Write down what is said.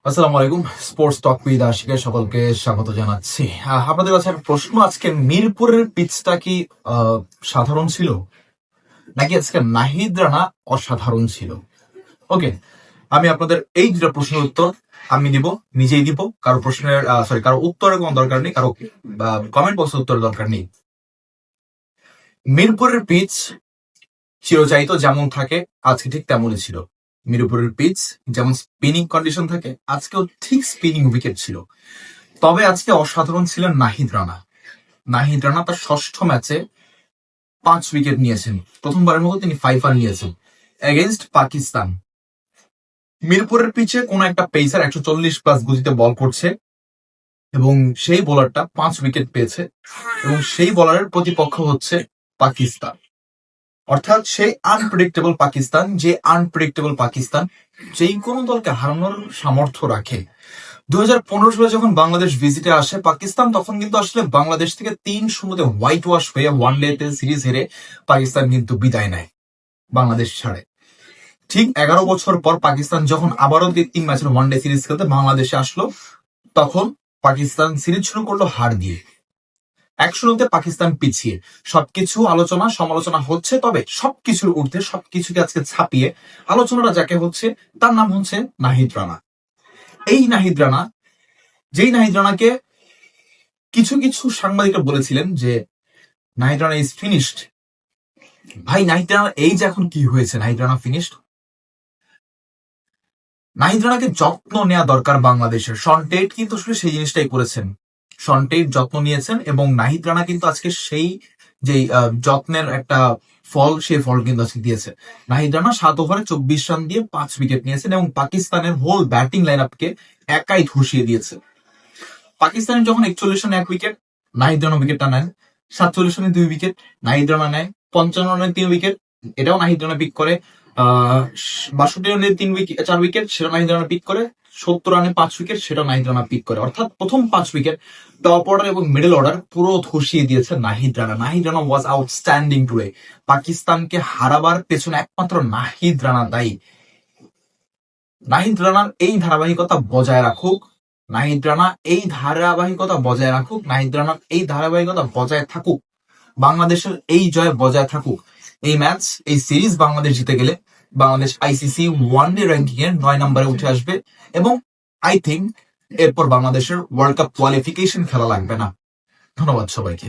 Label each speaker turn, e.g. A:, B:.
A: আসসালামু আলাইকুম। Sports talk with আশিকে সকলকে স্বাগত জানাচ্ছি। আপনাদের কাছে একটা প্রশ্ন, আজকে মিরপুরের পিচটা কি সাধারণ ছিল, নাকি আজকে নাহিদ রানা অসাধারণ ছিল? ওকে, আমি আপনাদের এই দুটা প্রশ্নের উত্তর আমি দিব, নিজেই দিব। কারো প্রশ্নের কারো উত্তরের কোনো দরকার নেই, কারো কমেন্ট বক্সে উত্তরের দরকার নেই। মিরপুরের পিচ চিরচাহিত যেমন থাকে আজকে ঠিক তেমনই ছিল। মিরপুরের পিচ যেমন স্পিনিং কন্ডিশন থাকে, আজকেও ঠিক স্পিনিং উইকেট ছিল। তবে আজকে অসাধারণ ছিলেন নাহিদ রানা। নাহিদ রানা তার ষষ্ঠ ম্যাচে 5 উইকেট নিয়েছেন। প্রথমবারের মতো তিনি 5 রান নিয়েছেন এগেইনস্ট পাকিস্তান। মিরপুরের পিচে কোন একটা পেসার 140 প্লাস গতিতে বল করছে এবং সেই বোলারটা 5 উইকেট পেয়েছে, এবং সেই বোলারের প্রতিপক্ষ হচ্ছে পাকিস্তান। অর্থাৎ সেই আনপ্রেডিক্টেবল পাকিস্তান, যে আনপ্রেডিক্টেবল পাকিস্তান যেই কোনো দলকে হারানোর সামর্থ্য রাখে। 2015 সালে যখন বাংলাদেশ ভিজিটে আসে পাকিস্তান, তখন কিন্তু আসলে বাংলাদেশ থেকে 3-0 হোয়াইট ওয়াশ হয়ে ওয়ান ডে সিরিজ হেরে পাকিস্তান কিন্তু বিদায় নেয়, বাংলাদেশ ছাড়ে। ঠিক 11 বছর পর পাকিস্তান যখন আবারও 3 ম্যাচের ওয়ান ডে সিরিজ খেলতে বাংলাদেশে আসলো, তখন পাকিস্তান সিরিজ শুরু করলো হার দিয়ে। 1-0 পাকিস্তান পিছিয়ে। সবকিছু আলোচনা সমালোচনা হচ্ছে, তবে সবকিছুর ঊর্ধ্বে, সবকিছুকে আজকে ছাপিয়ে আলোচনাটা যাকে হচ্ছে, তার নাম হচ্ছে নাহিদ রানা। এই নাহিদ রানা, যেই নাহিদ রানাকে কিছু কিছু সাংবাদিকরা বলেছিলেন যে নাহিদ রানা ইজ ফিনিশড। ভাই, নাহিদ রানার এই যে এখন কি হয়েছে, নাহিদ রানা ফিনিশড? নাহিদ রানাকে যত্ন নেওয়া দরকার বাংলাদেশের। শন টেট কিন্তু আসলে সেই জিনিসটাই করেছেন। শন টেট যত্ন নিয়েছেন এবং নাহিদ রানা কিন্তু আজকে সেই যে যত্নের একটা ফল, সেই ফল কিন্তু আজকে দিয়েছে। নাহিদ রানা 7 ওভারে 24 রান দিয়ে 5 উইকেট নিয়েছেন এবং পাকিস্তানের হোল ব্যাটিং লাইন আপকে একাই ধসিয়ে দিয়েছে। পাকিস্তানের যখন 41 রানে 1 উইকেট, নাহিদ রানা উইকেটটা নেন। 47 রানে 2 উইকেট, নাহিদ রানা নেয়। 55 রানে 3 উইকেট, এটাও নাহিদ রানা পিক করে। 62 রানে 4 উইকেট, সেটা নাহিদ রানা পিক করে। 70 রানে 5 উইকেট, সেটা নাহিদ রানা পিক করে। অর্থাৎ প্রথম 5 উইকেট টপ অর্ডার এবং মিডল অর্ডার পুরো ধসিয়ে দিয়েছে নাহিদ রানা। নাহিদ রানা ওয়াজ আউটস্ট্যান্ডিং টুডে। পাকিস্তানকে হারাবার পেছনে একমাত্র নাহিদ রানা দায়ী। নাহিদ রানার এই ধারাবাহিকতা বজায় রাখুক, নাহিদ রানা এই ধারাবাহিকতা বজায় রাখুক, নাহিদ রানার এই ধারাবাহিকতা বজায় থাকুক, বাংলাদেশের এই জয় বজায় থাকুক। এই ম্যাচ, এই সিরিজ বাংলাদেশ জিতে গেলে Bangladesh ICC one day ranking এর 9 নম্বরে উঠে আসবে এবং আই থিঙ্ক এরপর বাংলাদেশের ওয়ার্ল্ড কাপ কোয়ালিফিকেশন খেলা লাগবে না। ধন্যবাদ সবাইকে।